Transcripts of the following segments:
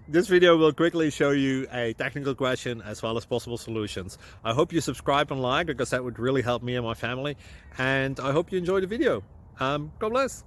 This video will quickly show you a technical question as well as possible solutions. I hope you subscribe and like, because that would really help me and my family. And I hope you enjoy the video. God bless.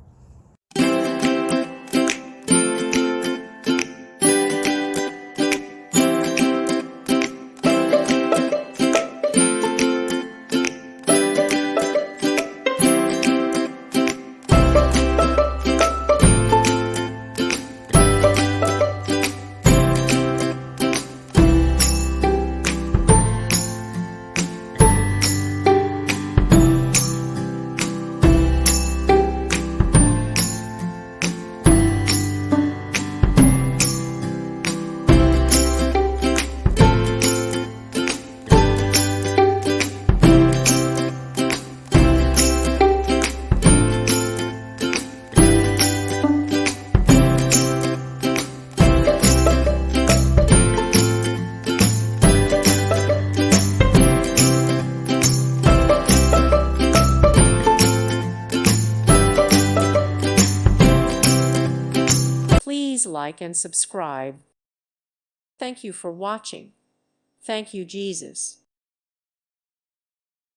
Please like and subscribe. Thank you for watching. Thank you, Jesus.